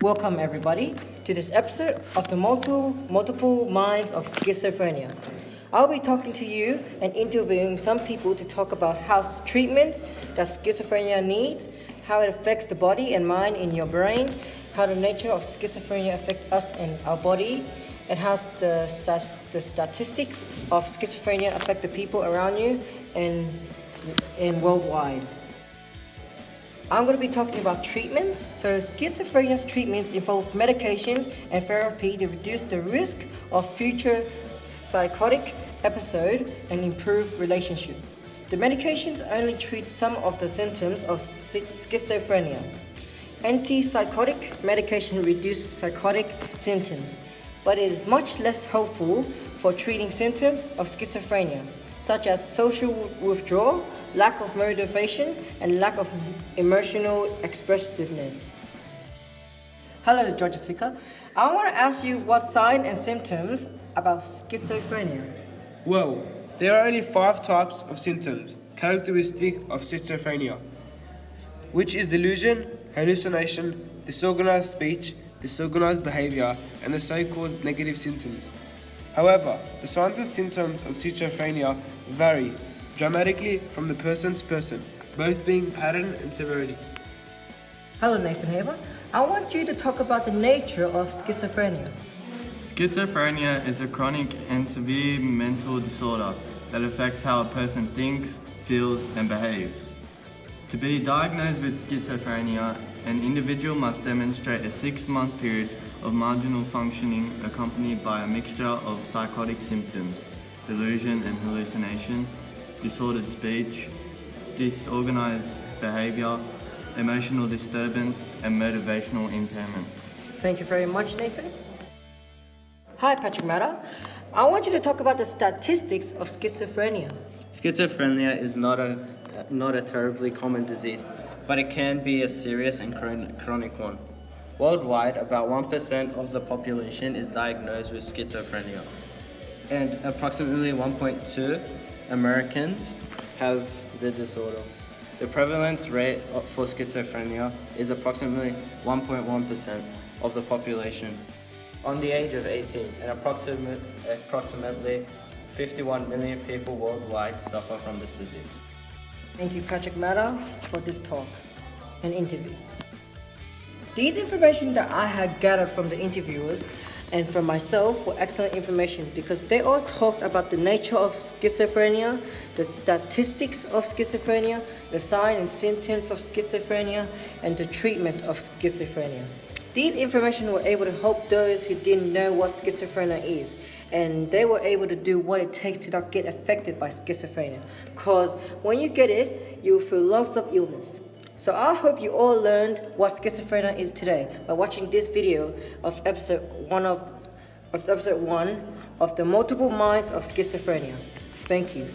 Welcome everybody to this episode of the multiple minds of schizophrenia. I'll be talking to you and interviewing some people to talk about how treatments that schizophrenia needs, how it affects the body and mind in your brain, how the nature of schizophrenia affects us and our body, and how the statistics of schizophrenia affect the people around you and worldwide. I'm going to be talking about treatments. So schizophrenia's treatments involve medications and therapy to reduce the risk of future psychotic episode and improve relationship. The medications only treat some of the symptoms of schizophrenia. Antipsychotic medication reduce psychotic symptoms, but it is much less helpful for treating symptoms of schizophrenia, such as social withdrawal, lack of motivation, and lack of emotional expressiveness. Hello, Jessica. I want to ask you what signs and symptoms about schizophrenia. Well, there are only 5 types of symptoms characteristic of schizophrenia, which is delusion, hallucination, disorganized speech, disorganized behavior, and the so-called negative symptoms. However, the signs and symptoms of schizophrenia vary dramatically from the person to person, both being pattern and severity. Hello, Nathan Haber. I want you to talk about the nature of schizophrenia. Schizophrenia is a chronic and severe mental disorder that affects how a person thinks, feels, and behaves. To be diagnosed with schizophrenia, an individual must demonstrate a 6-month period of marginal functioning accompanied by a mixture of psychotic symptoms, delusion and hallucination, disordered speech, disorganized behavior, emotional disturbance, and motivational impairment. Thank you very much, Nathan. Hi, Patrick Mata. I want you to talk about the statistics of schizophrenia. Schizophrenia is not a terribly common disease, but it can be a serious and chronic one. Worldwide, about 1% of the population is diagnosed with schizophrenia, and approximately 1.2 Americans have the disorder. The prevalence rate for schizophrenia is approximately 1.1% of the population on the age of 18, and approximately 51 million people worldwide suffer from this disease. Thank you, Patrick Mata, for this talk and interview. These information that I had gathered from the interviewers and from myself were excellent information because they all talked about the nature of schizophrenia, the statistics of schizophrenia, the signs and symptoms of schizophrenia, and the treatment of schizophrenia. These information were able to help those who didn't know what schizophrenia is, and they were able to do what it takes to not get affected by schizophrenia. Because when you get it, you will feel lots of illness. So I hope you all learned what schizophrenia is today by watching this video of episode 1 of the multiple minds of schizophrenia. Thank you.